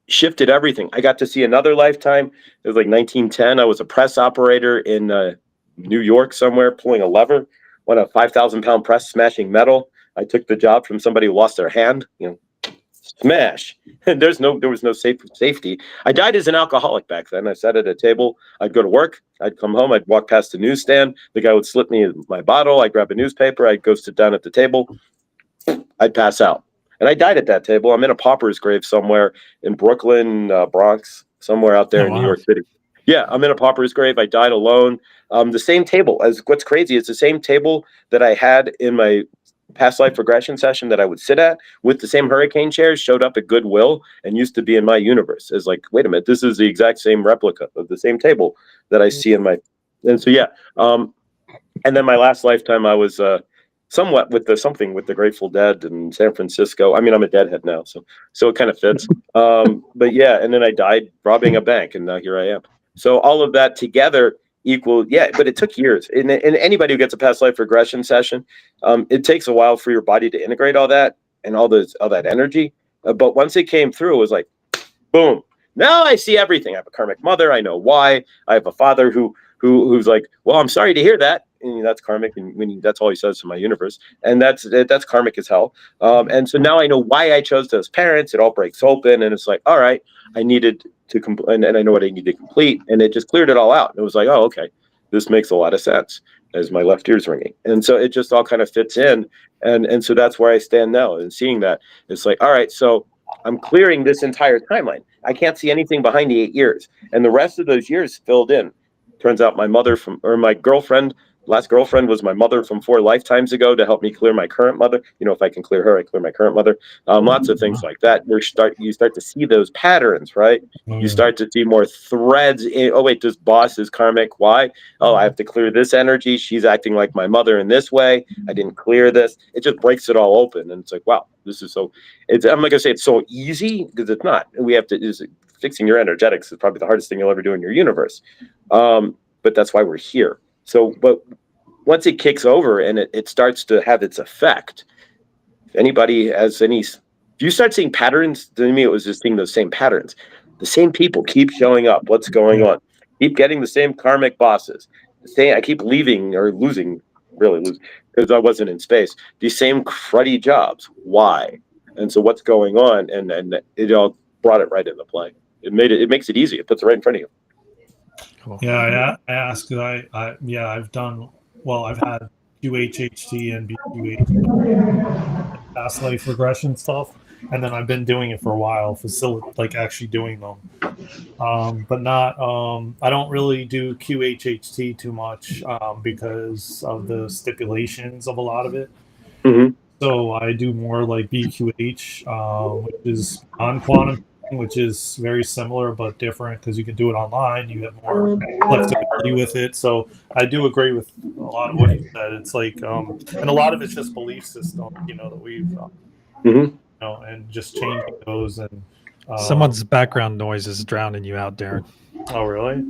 Speaker 1: shifted everything. I got to see another lifetime. It was like 1910. I was a press operator in New York somewhere, pulling a lever, on a 5,000-pound press, smashing metal. I took the job from somebody who lost their hand, smash. And there was no safety. I died as an alcoholic back then. I sat at a table. I'd go to work. I'd come home. I'd walk past the newsstand. The guy would slip me my bottle. I'd grab a newspaper. I'd go sit down at the table. I'd pass out. And I died at that table. I'm in a pauper's grave somewhere in Brooklyn, Bronx, somewhere out there in New York City. Yeah, I'm in a pauper's grave. I died alone. The same table. As what's crazy, it's the same table that I had in my past life regression session that I would sit at, with the same hurricane chairs, showed up at Goodwill and used to be in my universe. It's like, wait a minute, this is the exact same replica of the same table that I see in my. And so, yeah. And then my last lifetime, I was somewhat with the Grateful Dead in San Francisco. I mean, I'm a Deadhead now, so it kind of fits. But yeah, and then I died robbing a bank, and now here I am. So all of that together equal, yeah, but it took years. And anybody who gets a past life regression session, it takes a while for your body to integrate all that and all that energy. But once it came through, it was like, boom. Now I see everything. I have a karmic mother. I know why. I have a father who's like, well, I'm sorry to hear that. And that's karmic, and that's all he says to my universe, and that's karmic as hell. And so now I know why I chose those parents. It all breaks open, and it's like, all right, I needed to complete, and I know what I need to complete, and it just cleared it all out. It was like, oh, okay, this makes a lot of sense, as my left ear's ringing, and so it just all kind of fits in, and so that's where I stand now, and seeing that, it's like, all right, so I'm clearing this entire timeline. I can't see anything behind the 8 years, and the rest of those years filled in. Turns out my last girlfriend was my mother from 4 lifetimes ago to help me clear my current mother. If I can clear her, I clear my current mother. Lots of things like that. You start to see those patterns, right? You start to see more threads. Oh, wait, this boss is karmic. Why? Oh, I have to clear this energy. She's acting like my mother in this way. I didn't clear this. It just breaks it all open. And it's like, wow, this is so, I'm not going to say it's so easy, because it's not. Fixing your energetics is probably the hardest thing you'll ever do in your universe. But that's why we're here. So, but once it kicks over and it starts to have its effect, if anybody has if you start seeing patterns, to me, it was just seeing those same patterns. The same people keep showing up. What's going on? Keep getting the same karmic bosses. I keep leaving or losing really lose because I wasn't in space. These same cruddy jobs. Why? And so what's going on? And it all brought it right into play. It makes it easy. It puts it right in front of you.
Speaker 3: Cool.
Speaker 2: Yeah, I asked. I've done well. I've had QHHT and BQH past life regression stuff, and then I've been doing it for a while, like actually doing them. But not. I don't really do QHHT too much because of the stipulations of a lot of it.
Speaker 1: Mm-hmm.
Speaker 2: So I do more like BQH, which is on quantum, which is very similar but different because you can do it online. You have more flexibility with it. So I do agree with a lot of what you said. It's like, and a lot of it's just belief system, that we've, and just changing those. And
Speaker 3: Someone's background noise is drowning you out, Daren.
Speaker 2: Oh, really?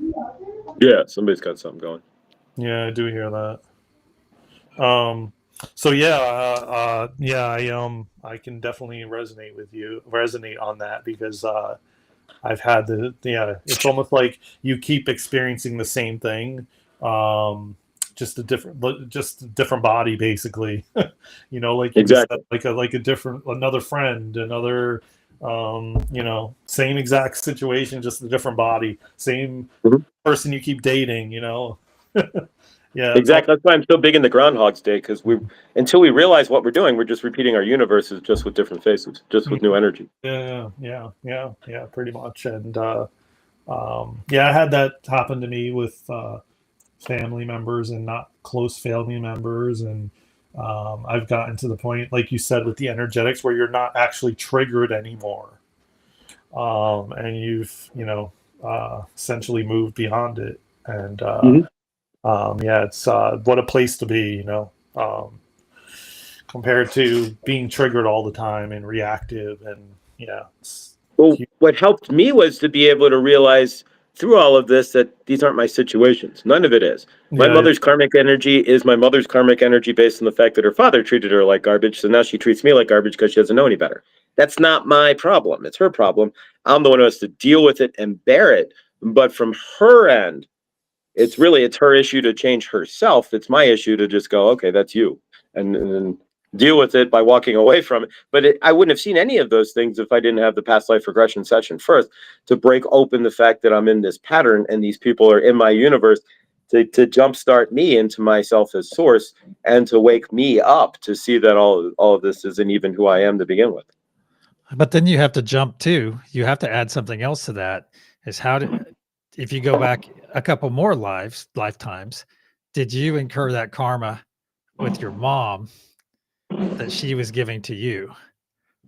Speaker 1: Yeah, somebody's got something going.
Speaker 2: Yeah, I do hear that. So yeah, I can definitely resonate on that because I've had it's almost like you keep experiencing the same thing, just a different body basically. Like you
Speaker 1: Exactly.
Speaker 2: said, like another friend, another same exact situation, just a different body, same person you keep dating, Yeah,
Speaker 1: Exactly. That's why I'm so big into Groundhog's Day, because until we realize what we're doing, we're just repeating our universes, just with different faces, just with new energy.
Speaker 2: Yeah, pretty much. And I had that happen to me with family members and not close family members, and I've gotten to the point, like you said, with the energetics, where you're not actually triggered anymore, and you've essentially moved beyond it, and it's what a place to be, compared to being triggered all the time and reactive. And
Speaker 1: Well, what helped me was to be able to realize through all of this that these aren't my situations. None of it is. My mother's karmic energy is my mother's karmic energy based on the fact that her father treated her like garbage, so now she treats me like garbage because she doesn't know any better. That's not my problem. It's her problem. I'm the one who has to deal with it and bear it. But from her end, it's her issue to change herself. It's my issue to just go, okay, that's you, and deal with it by walking away from it. But I wouldn't have seen any of those things if I didn't have the past life regression session first to break open the fact that I'm in this pattern and these people are in my universe, to jumpstart me into myself as source and to wake me up to see that all of this isn't even who I am to begin with.
Speaker 3: But then you have to jump too. You have to add something else to that. Is if you go back a couple more lifetimes, did you incur that karma with your mom that she was giving to you?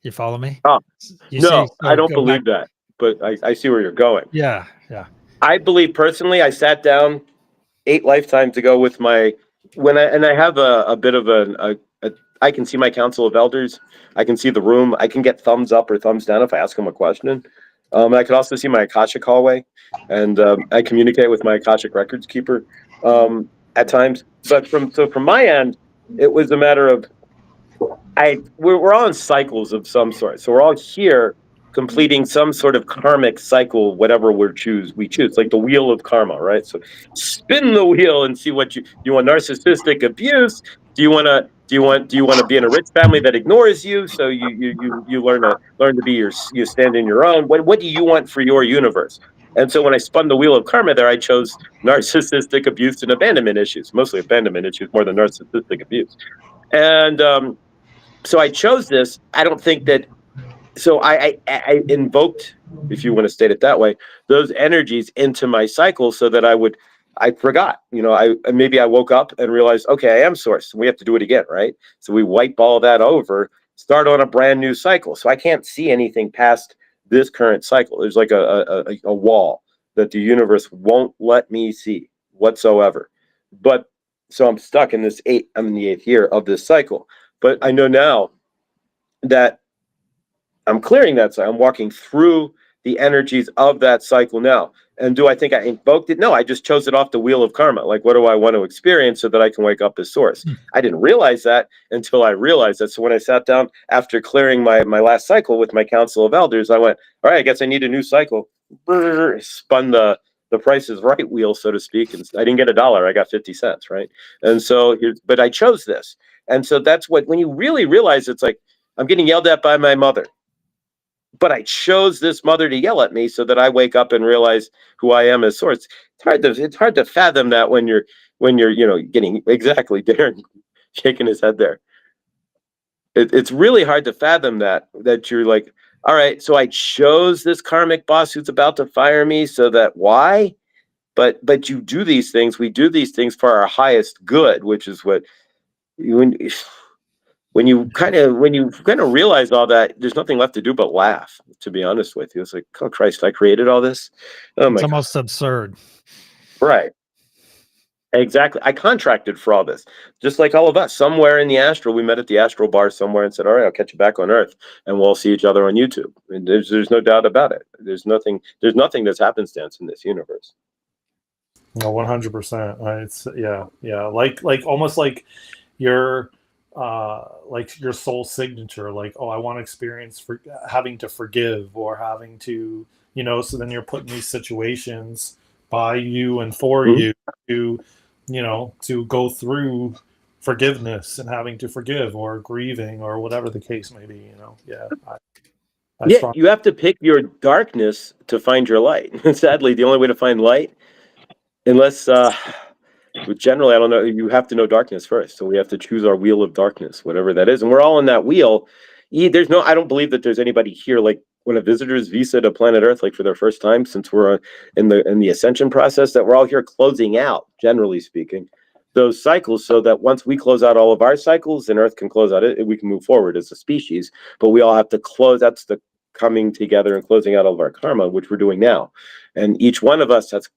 Speaker 3: You follow me?
Speaker 1: I don't believe that, but I see where you're going.
Speaker 3: Yeah.
Speaker 1: I believe personally, I sat down 8 lifetimes ago with I have a bit of I can see my council of elders. I can see the room. I can get thumbs up or thumbs down if I ask them a question. I could also see my Akashic hallway, and I communicate with my Akashic records keeper at times. But from my end, it was a matter of we're all in cycles of some sort. So we're all here completing some sort of karmic cycle, whatever we choose, like the wheel of karma, right? So spin the wheel and see what you want. Narcissistic abuse. Do you want to be in a rich family that ignores you? So you learn to be you stand in your own. What do you want for your universe? And so when I spun the wheel of karma there, I chose narcissistic abuse and abandonment issues, mostly abandonment issues more than narcissistic abuse. And so I chose this. I don't think that. So I invoked, if you want to state it that way, those energies into my cycle so that I forgot. Maybe I woke up and realized, okay, I am source. We have to do it again, right? So we wipe all that over, start on a brand new cycle. So I can't see anything past this current cycle. There's like a wall that the universe won't let me see whatsoever. But so I'm stuck in this I'm in the 8th year of this cycle. But I know now that I'm clearing that cycle. I'm walking through the energies of that cycle now. And do I think I invoked it? No, I just chose it off the wheel of karma. Like, what do I want to experience so that I can wake up as source? I didn't realize that until I realized that. So when I sat down after clearing my last cycle with my council of elders, I went, all right, I guess I need a new cycle. Spun the the Price is Right wheel, so to speak. And I didn't get $1, I got 50 cents, right? And so, but I chose this. And so that's when you really realize it's like, I'm getting yelled at by my mother, but I chose this mother to yell at me so that I wake up and realize who I am as source. It's hard to fathom that when you're getting exactly Daren shaking his head there. It's really hard to fathom that you're like, all right, so I chose this karmic boss who's about to fire me, so that why? But you do these things. We do these things for our highest good, which is what when you kind of realize all that, there's nothing left to do but laugh. To be honest with you, it's like, oh Christ, I created all this. Oh my
Speaker 3: It's
Speaker 1: God.
Speaker 3: almost absurd.
Speaker 1: Right. Exactly. I contracted for all this, just like all of us. Somewhere in the astral, we met at the astral bar somewhere and said, all right, I'll catch you back on Earth and we'll see each other on YouTube. And there's no doubt about it. There's nothing that's happenstance in this universe.
Speaker 2: No, 100%. It's yeah. Like almost like your soul signature. Like, oh, I want to experience for having to forgive or having to, so then you're put in these situations by you and for you to go through forgiveness and having to forgive or grieving or whatever the case may be.
Speaker 1: You have to pick your darkness to find your light. Sadly, the only way to find light, unless generally, I don't know, you have to know darkness first. So we have to choose our wheel of darkness, whatever that is, and we're all in that wheel. I don't believe that there's anybody here, like when a visitor's visa to planet Earth, like for their first time, since we're in the ascension process, that we're all here closing out, generally speaking, those cycles, so that once we close out all of our cycles, and Earth can close out it, we can move forward as a species. But we all have to close. That's the coming together and closing out all of our karma, which we're doing now. And each one of us has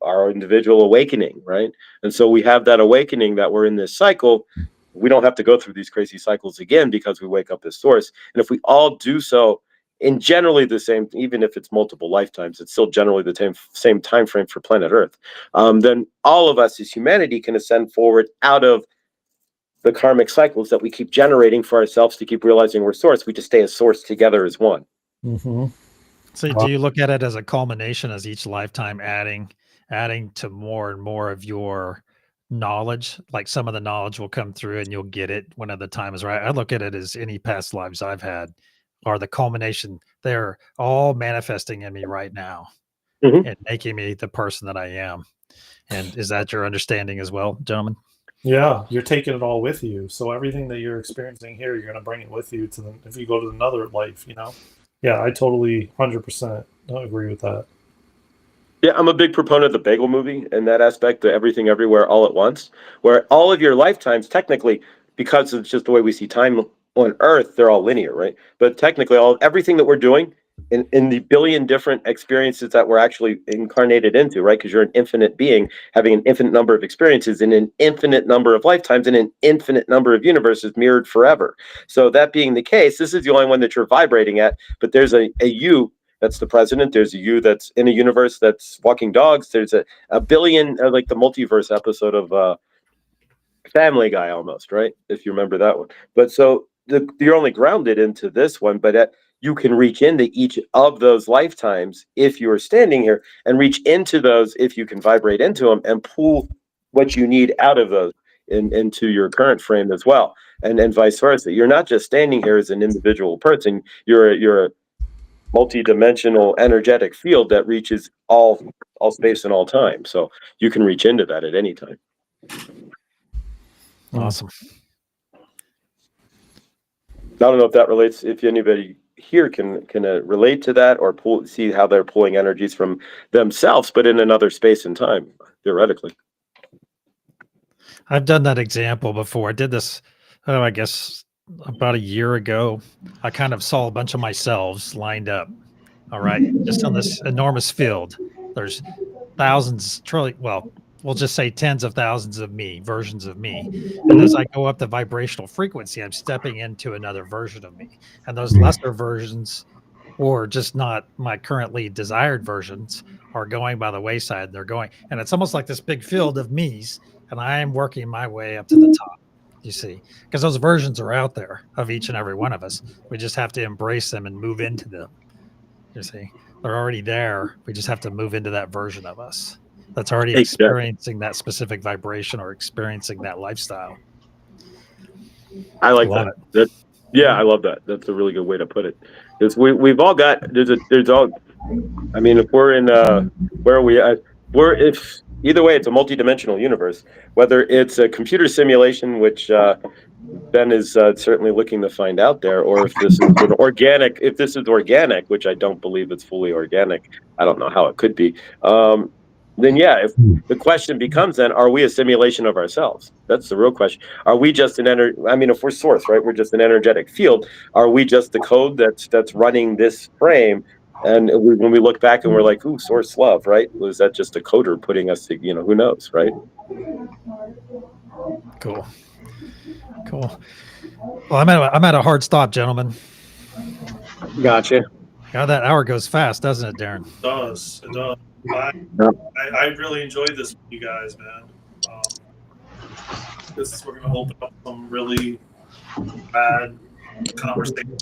Speaker 1: our individual awakening, right? And so we have that awakening that we're in this cycle. We don't have to go through these crazy cycles again because we wake up as source. And if we all do so in generally the same, even if it's multiple lifetimes, it's still generally the same time frame for planet Earth, then all of us as humanity can ascend forward out of the karmic cycles that we keep generating for ourselves to keep realizing we're source. We just stay as source together as one.
Speaker 2: Mm-hmm.
Speaker 3: So do you look at it as a culmination, as each lifetime adding to more and more of your knowledge? Like some of the knowledge will come through and you'll get it when the time is right. I look at it as any past lives I've had are the culmination. They're all manifesting in me right now and making me the person that I am. And is that your understanding as well, gentlemen?
Speaker 2: Yeah, you're taking it all with you. So everything that you're experiencing here, you're going to bring it with you if you go to another life, Yeah, I totally 100% agree with that.
Speaker 1: Yeah, I'm a big proponent of the Bagel movie in that aspect, the Everything Everywhere All at Once, where all of your lifetimes, technically, because it's just the way we see time on Earth, they're all linear, right? But technically, everything that we're doing in the billion different experiences that we're actually incarnated into, right? Because you're an infinite being having an infinite number of experiences in an infinite number of lifetimes in an infinite number of universes mirrored forever. So that being the case, this is the only one that you're vibrating at, but there's a you that's the president. There's a you that's in a universe that's walking dogs. There's a billion, like the multiverse episode of Family Guy almost, right? If you remember that one. But so you're only grounded into this one, but you can reach into each of those lifetimes if you are standing here and reach into those if you can vibrate into them and pull what you need out of those into your current frame as well. And vice versa. You're not just standing here as an individual person. You're a multi-dimensional energetic field that reaches all space and all time. So you can reach into that at any time.
Speaker 3: Awesome.
Speaker 1: I don't know if that relates, if anybody here can relate to that or see how they're pulling energies from themselves, but in another space and time, theoretically.
Speaker 3: I've done that example before. I did this, I guess about a year ago. I kind of saw a bunch of my selves lined up. All right. Just on this enormous field. There's thousands, we'll just say tens of thousands of me, versions of me. And as I go up the vibrational frequency, I'm stepping into another version of me. And those lesser versions, or just not my currently desired versions, are going by the wayside. And it's almost like this big field of me's, and I am working my way up to the top, you see, because those versions are out there of each and every one of us. We just have to embrace them and move into them, you see. They're already there. We just have to move into that version of us that's already
Speaker 1: Exactly.
Speaker 3: experiencing that specific vibration or experiencing that lifestyle.
Speaker 1: I like
Speaker 3: Love
Speaker 1: that. Yeah, I love that. That's a really good way to put it. Because we've all got there's all. I mean, if we're in where are we at? If either way, it's a multidimensional universe. Whether it's a computer simulation, which Ben is certainly looking to find out there, or if this is an organic. If this is organic, which I don't believe it's fully organic, I don't know how it could be. Then yeah, if the question becomes then, are we a simulation of ourselves? That's the real question. Are we just an I mean, if we're source, right? We're just an energetic field. Are we just the code that's running this frame? And when we look back and we're like, ooh, source love, right? Was that just a coder putting us to, who knows, right?
Speaker 3: Cool. Well, I'm at a hard stop, gentlemen.
Speaker 5: Gotcha.
Speaker 3: God, that hour goes fast, doesn't it, Daren?
Speaker 2: It does. I really enjoyed this with you guys, man. We're going to open up some really bad conversation.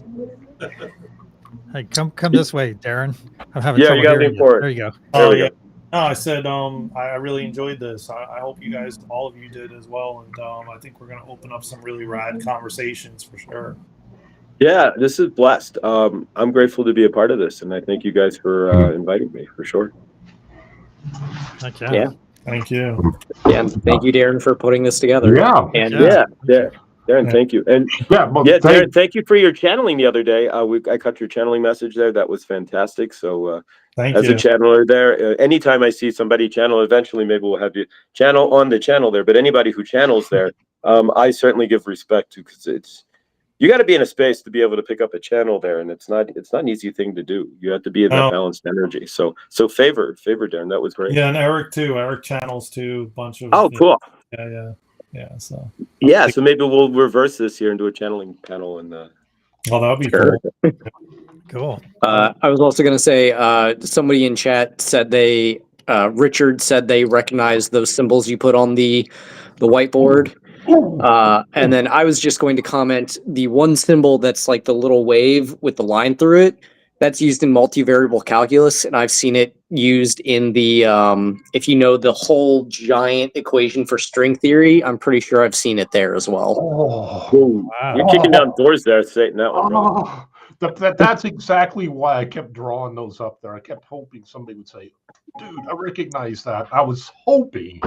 Speaker 3: Hey, come this way, Daren. I'm having
Speaker 1: Yeah,
Speaker 3: trouble
Speaker 1: you got to
Speaker 3: hearing
Speaker 1: lean forward.
Speaker 3: There you go.
Speaker 1: There we go.
Speaker 2: No, I said I really enjoyed this. I hope you guys, all of you, did as well. And I think we're going to open up some really rad conversations for sure.
Speaker 1: Yeah, this is blessed. I'm grateful to be a part of this, and I thank you guys for inviting me, for sure.
Speaker 3: Heck
Speaker 5: Yeah.
Speaker 2: Thank you.
Speaker 5: Yeah. Thank you, Daren, for putting this together.
Speaker 4: Yeah.
Speaker 5: And
Speaker 1: Yeah. Daren, thank you. And Daren, thank you for your channeling the other day. I caught your channeling message there. That was fantastic. So
Speaker 2: Thank
Speaker 1: as
Speaker 2: you.
Speaker 1: a channeler there, anytime I see somebody channel, eventually maybe we'll have you channel on the channel there. But anybody who channels there, I certainly give respect to, because you got to be in a space to be able to pick up a channel there, and it's not an easy thing to do. You have to be in that balanced energy. So favor, Daren. That was great.
Speaker 2: Yeah, and Eric too. Eric channels too. A bunch of.
Speaker 1: Oh, cool.
Speaker 2: Yeah. So.
Speaker 1: Yeah, so maybe we'll reverse this here and do a channeling panel. And
Speaker 2: well, that would be cool.
Speaker 3: Cool.
Speaker 5: I was also going to say, somebody in chat said Richard said they recognized those symbols you put on the whiteboard. And then I was just going to comment, the one symbol that's like the little wave with the line through it, that's used in multivariable calculus, and I've seen it used in the if you know the whole giant equation for string theory, I'm pretty sure I've seen it there as well.
Speaker 3: Wow.
Speaker 1: You're kicking down doors there, saying that one, brother.
Speaker 4: That's exactly why I kept drawing those up there. I kept hoping somebody would say, dude, I recognize that. I was hoping,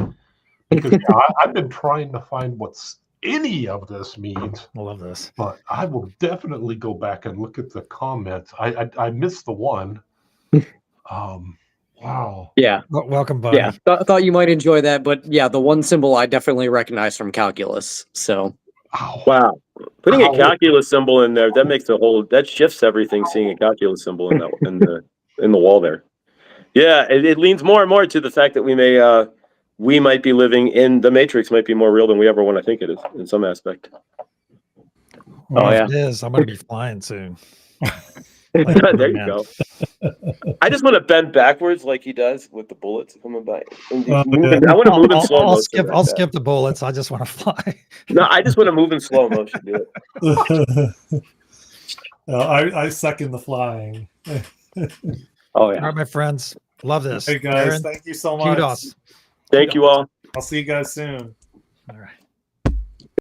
Speaker 4: because I've been trying to find what's any of this means.
Speaker 3: I love this.
Speaker 4: But I will definitely go back and look at the comments. I missed the one. Wow.
Speaker 5: Yeah.
Speaker 3: Welcome, buddy.
Speaker 5: Yeah. Thought you might enjoy that, but yeah, the one symbol I definitely recognize from calculus. So.
Speaker 1: Wow. Putting a calculus symbol in there, that shifts everything, seeing a calculus symbol in the wall there. Yeah, it leans more and more to the fact that we might be living in the Matrix, might be more real than we ever want to think it is in some aspect.
Speaker 3: Well, if it is, I'm going to be flying soon.
Speaker 1: There you go. I just want to bend backwards like he does with the bullets coming by. I want to move in slow motion.
Speaker 3: I'll skip the bullets. I just want to fly.
Speaker 1: No, I just want to move in slow motion. Do it.
Speaker 2: I second the flying.
Speaker 5: Oh yeah.
Speaker 3: All right, my friends. Love this.
Speaker 2: Hey guys,
Speaker 3: Daren,
Speaker 2: thank you so much.
Speaker 3: kudos.
Speaker 1: Thank you all.
Speaker 2: I'll see you guys soon.
Speaker 3: All right.